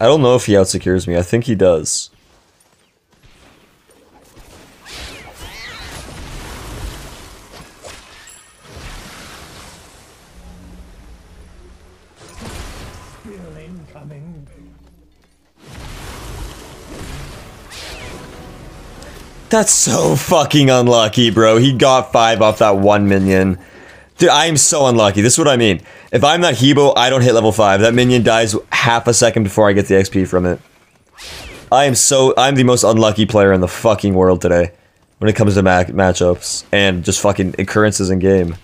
S1: I don't know if he outsecures me. I think he does. That's so fucking unlucky, bro. He got 5 off that 1 minion. Dude, I am so unlucky. This is what I mean. If I'm not Hebo, I don't hit level 5. That minion dies half a second before I get the XP from it. I'm the most unlucky player in the fucking world today when it comes to matchups and just fucking occurrences in game.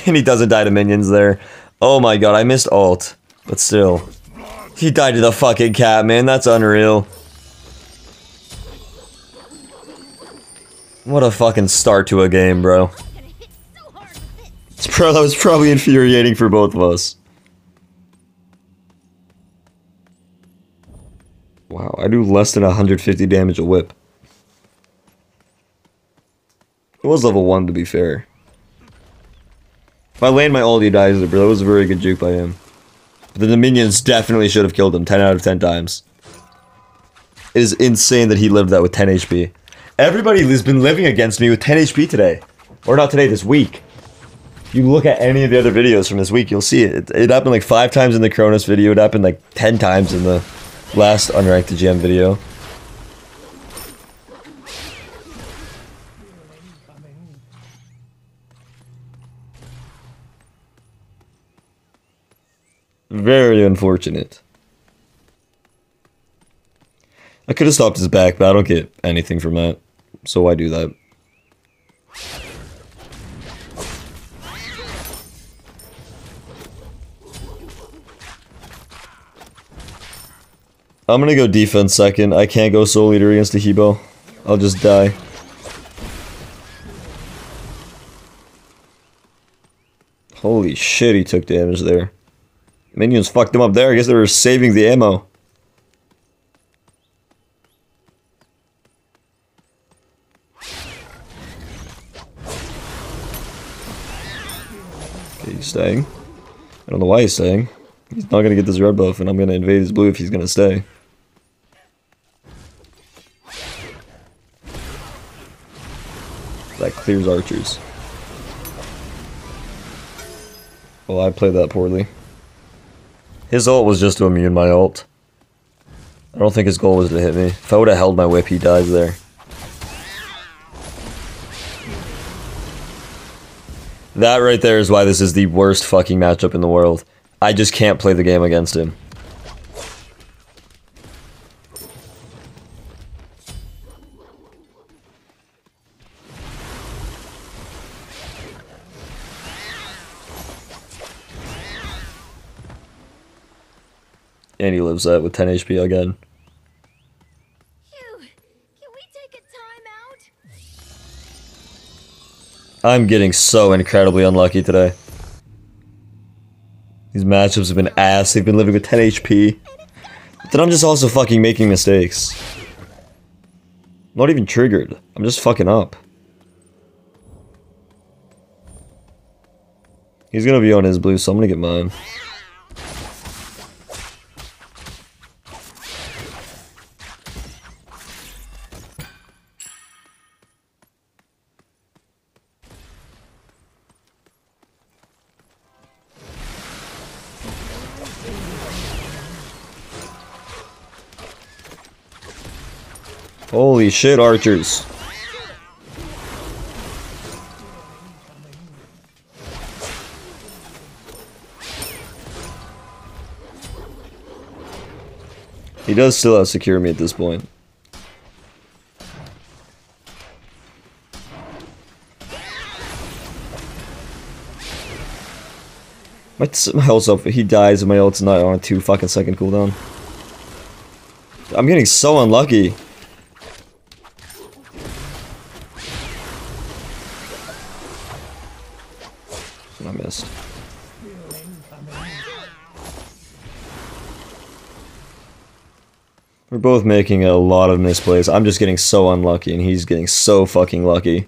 S1: And he doesn't die to minions there. Oh my god, I missed ult. But still. He died to the fucking cat, man. That's unreal. What a fucking start to a game, bro. That was probably infuriating for both of us. Wow, I do less than 150 damage a whip. It was level 1 to be fair. If I land my ult, he dies there, bro. That was a very good juke by him. But the minions definitely should have killed him 10 out of 10 times. It is insane that he lived that with 10 HP. Everybody has been living against me with 10 HP today. Or not today, this week. If you look at any of the other videos from this week, you'll see it. It happened like 5 times in the Cronus video. It happened like 10 times in the last Unranked GM video. Very unfortunate. I could have stopped his back, but I don't get anything from that. So why do that? I'm gonna go defense second. I can't go soul eater against the Hebo. I'll just die. Holy shit, he took damage there. Minions fucked him up there. I guess they were saving the ammo. Okay, he's staying. I don't know why he's staying. He's not gonna get this red buff, and I'm gonna invade his blue if he's gonna stay. That clears archers. Well, I played that poorly. His ult was just to immune my ult. I don't think his goal was to hit me. If I would have held my whip, he dies there. That right there is why this is the worst fucking matchup in the world. I just can't play the game against him. And he lives that with 10 HP again.
S3: Phew. Can we take a time out?
S1: I'm getting so incredibly unlucky today. These matchups have been ass. They've been living with 10 HP. But then I'm just also fucking making mistakes. I'm not even triggered. I'm just fucking up. He's gonna be on his blue, so I'm gonna get mine. Holy shit, archers. He does still outsecure me at this point. My health's up. He dies and my ult's not on a 2 fucking second cooldown. I'm getting so unlucky. I missed. We're both making a lot of misplays. I'm just getting so unlucky and he's getting so fucking lucky.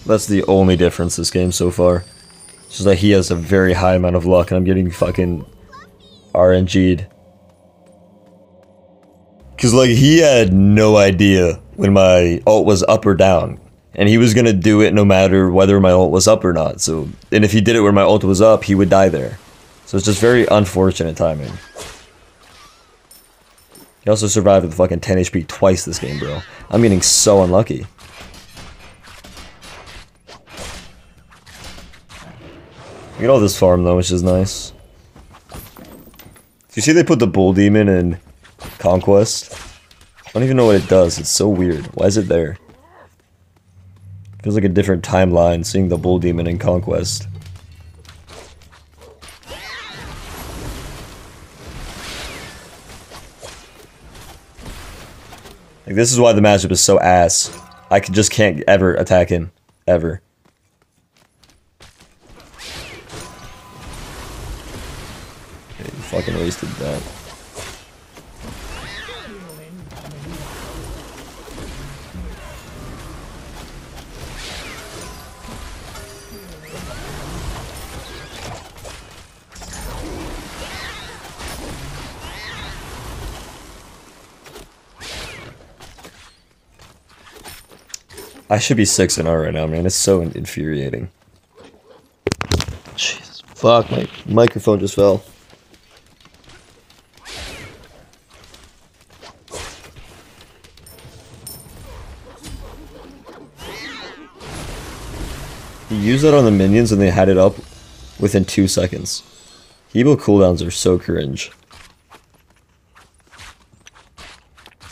S1: That's the only difference this game so far. It's just that he has a very high amount of luck and I'm getting fucking RNG'd. Cause like he had no idea when my ult was up or down. And he was gonna do it no matter whether my ult was up or not. So, and if he did it where my ult was up, he would die there. So it's just very unfortunate timing. He also survived with fucking 10 HP twice this game, bro. I'm getting so unlucky. I get all this farm though, which is nice. Do you see they put the Bull Demon in Conquest? I don't even know what it does. It's so weird. Why is it there? Feels like a different timeline seeing the Bull Demon in Conquest. Like, this is why the matchup is so ass. I just can't ever attack him. Ever. Okay, you fucking wasted that. I should be 6-0 right now, man. It's so infuriating. Jesus. Fuck, my microphone just fell. He used that on the minions and they had it up within 2 seconds. Hebo cooldowns are so cringe.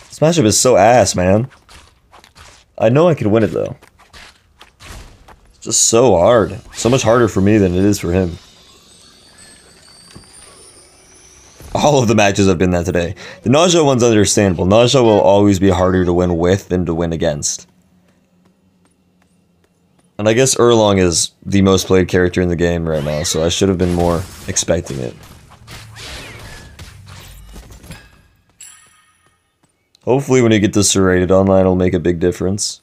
S1: This matchup is so ass, man. I know I could win it though. It's just so hard. So much harder for me than it is for him. All of the matches have been that today. The Nausea one's understandable. Nausea will always be harder to win with than to win against. And I guess Erlong is the most played character in the game right now, so I should have been more expecting it. Hopefully when you get this serrated online, it'll make a big difference.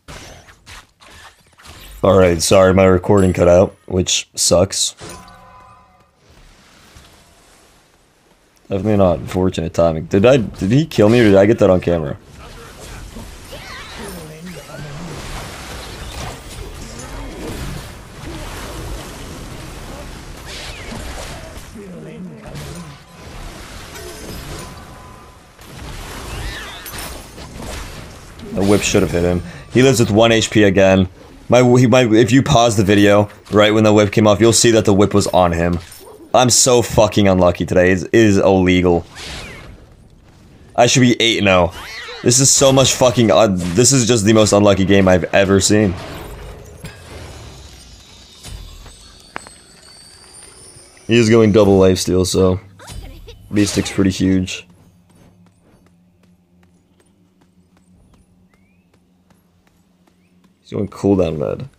S1: Alright, sorry, my recording cut out, which sucks. Definitely not fortunate timing. Did he kill me or did I get that on camera? The whip should have hit him. He lives with 1 HP again. If you pause the video, right when the whip came off, you'll see that the whip was on him. I'm so fucking unlucky today. It is illegal. I should be 8-0. This is so much fucking... this is just the most unlucky game I've ever seen. He is going double lifesteal, so... B-Stick's pretty huge. He's going cooldown med.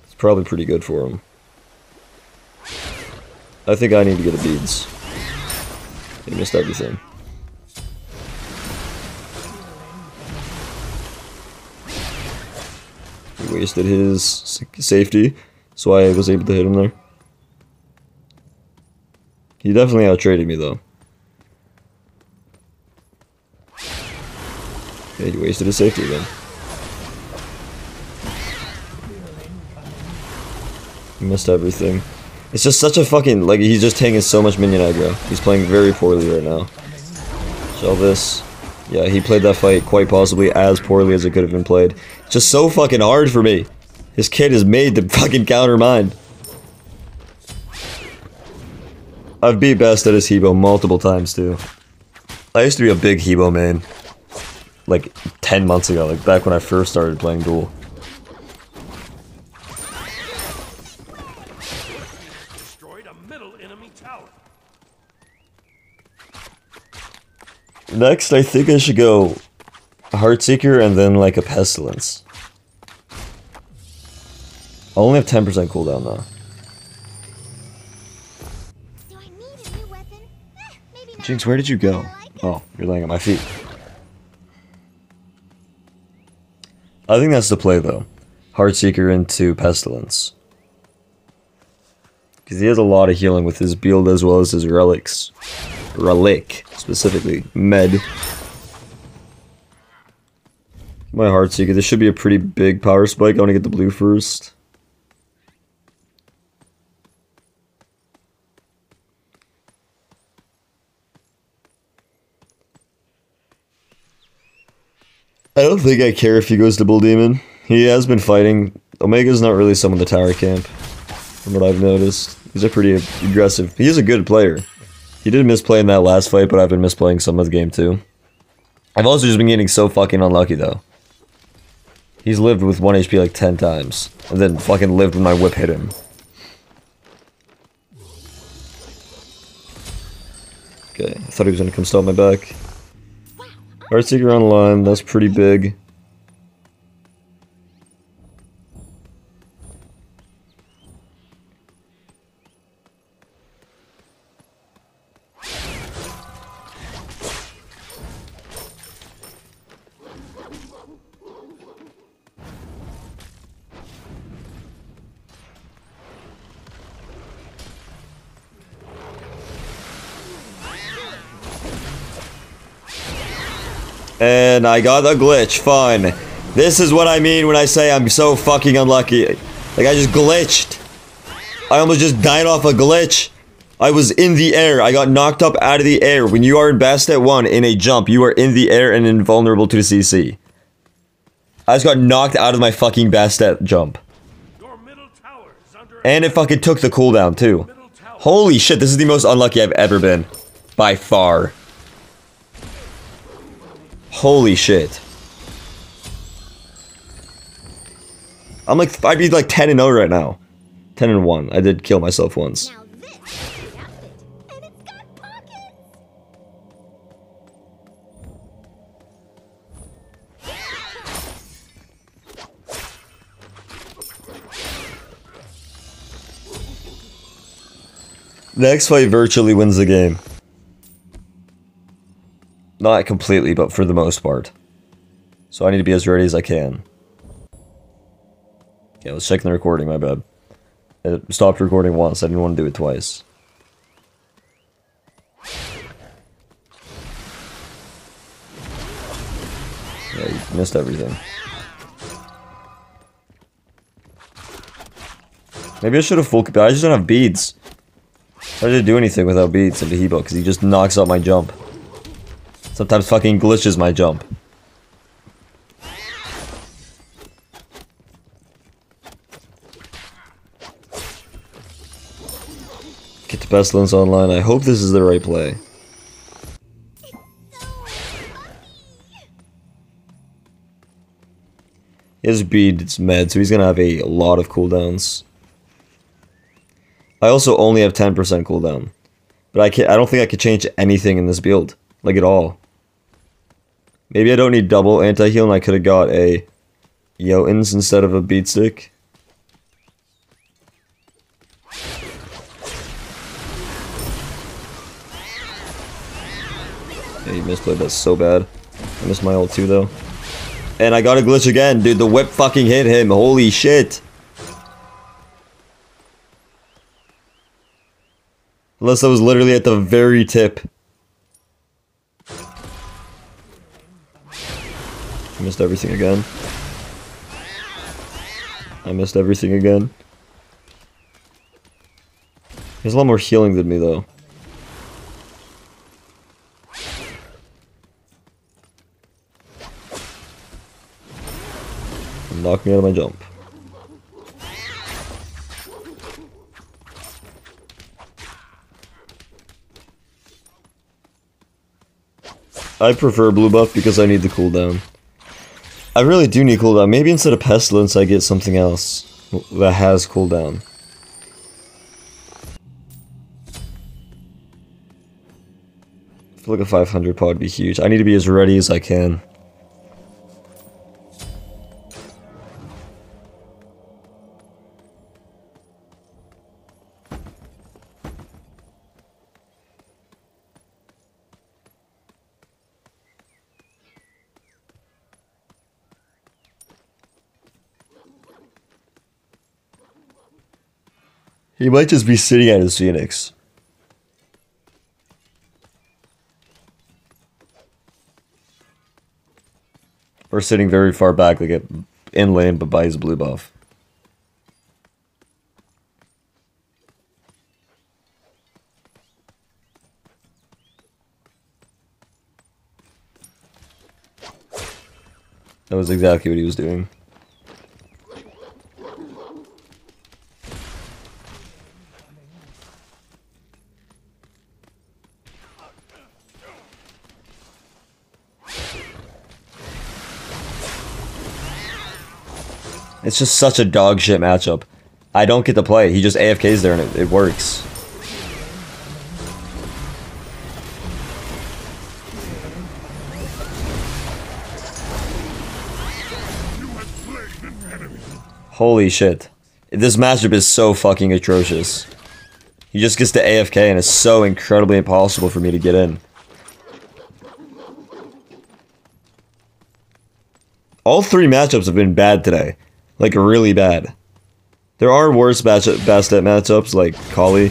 S1: It's probably pretty good for him. I think I need to get a beads. He missed everything. He wasted his safety, so I was able to hit him there. He definitely out-traded me though. Okay, he wasted his safety again. He missed everything. It's just such a fucking, like, he's just taking so much minion aggro. He's playing very poorly right now. Shell this. Yeah, he played that fight quite possibly as poorly as it could have been played. It's just so fucking hard for me. His kid is made to fucking counter mine. I've beat bastet as Hebo multiple times too. I used to be a big Hebo main. Like 10 months ago, like back when I first started playing Duel. Next, I think I should go Heartseeker and then like a Pestilence. I only have 10% cooldown though.
S3: Do I need a new weapon? Maybe not.
S1: Jinx, where did you go?
S3: I like it.
S1: Oh, you're laying at my feet. I think that's the play though. Heartseeker into Pestilence. Because he has a lot of healing with his build as well as his relics. Relic, specifically. Med. My Heartseeker. This should be a pretty big power spike. I want to get the blue first. I don't think I care if he goes to Bull Demon. He has been fighting. Omega's not really someone to tower camp, from what I've noticed. He's a pretty aggressive. He is a good player. He did misplay in that last fight, but I've been misplaying some of the game too. I've also just been getting so fucking unlucky though. He's lived with 1 HP like 10 times, and then fucking lived when my whip hit him. Okay, I thought he was gonna come stop my back. Heartseeker online, that's pretty big. And I got the glitch, fine. This is what I mean when I say I'm so fucking unlucky. Like, I just glitched. I almost just died off a glitch. I was in the air. I got knocked up out of the air. When you are in bastet 1 in a jump, you are in the air and invulnerable to the CC. I just got knocked out of my fucking bastet jump. And it fucking took the cooldown, too. Holy shit, this is the most unlucky I've ever been. By far. Holy shit. I'd be like 10-0 right now. 10-1. I did kill myself once.
S3: Now this is the outfit, and it's got pockets.
S1: Next fight virtually wins the game. Not completely, but for the most part. So I need to be as ready as I can. Yeah, let's check the recording, my bad. It stopped recording once, I didn't want to do it twice. Yeah, you missed everything. Maybe I should have full, but I just don't have beads. How did I do anything without beads into Hebo? Because he just knocks out my jump. Sometimes fucking glitches my jump. Get to Pestilence online. I hope this is the right play. He has bead, it's med, so he's gonna have a lot of cooldowns. I also only have 10% cooldown. But I don't think I could change anything in this build. Like at all. Maybe I don't need double anti-heal and I could have got a Jotuns instead of a beat stick. Yeah, you misplayed that so bad. I missed my ult too though. And I got a glitch again, dude. The whip fucking hit him. Holy shit. Unless I was literally at the very tip. I missed everything again. I missed everything again. He's a lot more healing than me though. Knock me out of my jump. I prefer blue buff because I need the cooldown. I really do need cooldown. Maybe instead of Pestilence I get something else that has cooldown. I feel like a 500 pod would be huge. I need to be as ready as I can. He might just be sitting at his Phoenix. Or sitting very far back, like in lane, but by his blue buff. That was exactly what he was doing. It's just such a dog shit matchup. I don't get to play. He just AFKs there and it works. Holy shit. This matchup is so fucking atrocious. He just gets to AFK and it's so incredibly impossible for me to get in. All three matchups have been bad today. Like, really bad. There are worse bastet matchups, like Kali,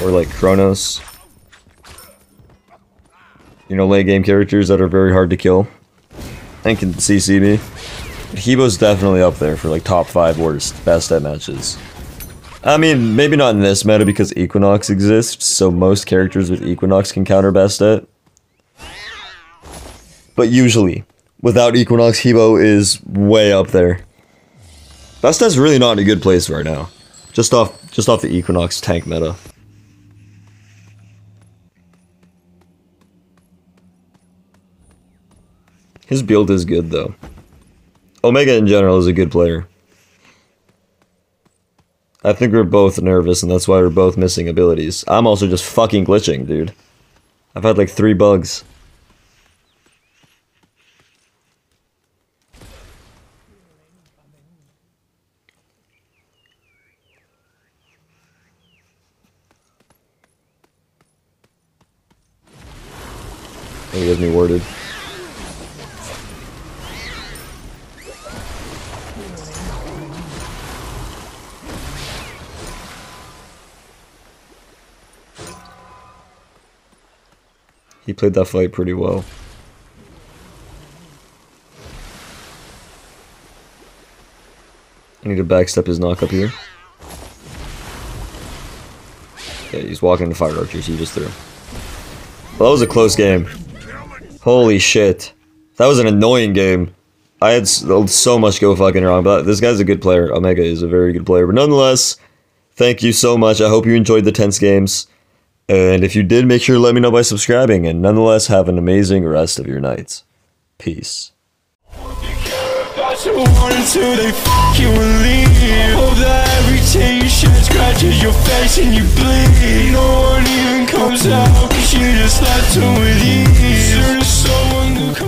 S1: or like Kronos. You know, late game characters that are very hard to kill and can CC me. But Hebo's definitely up there for like top 5 worst bastet matches. I mean, maybe not in this meta because Equinox exists, so most characters with Equinox can counter bastet. But usually, without Equinox, Hebo is way up there. Bastet's really not in a good place right now. Just off the Equinox tank meta. His build is good though. Omega in general is a good player. I think we're both nervous and that's why we're both missing abilities. I'm also just fucking glitching, dude. I've had like 3 bugs. Oh, he has me warded. He played that fight pretty well. I need to backstep his knock up here. Yeah, he's walking into fire archers, he just threw. Well, that was a close game. Holy shit. That was an annoying game. I had so much go fucking wrong, but this guy's a good player. Omega is a very good player. But nonetheless, thank you so much. I hope you enjoyed the tense games. And if you did, make sure to let me know by subscribing. And nonetheless, have an amazing rest of your nights. Peace.
S4: Until they fuck you and leave. Hope that every tear you shed scratches your face and you bleed. No one even comes out, cause you just left her with ease. There's someone to come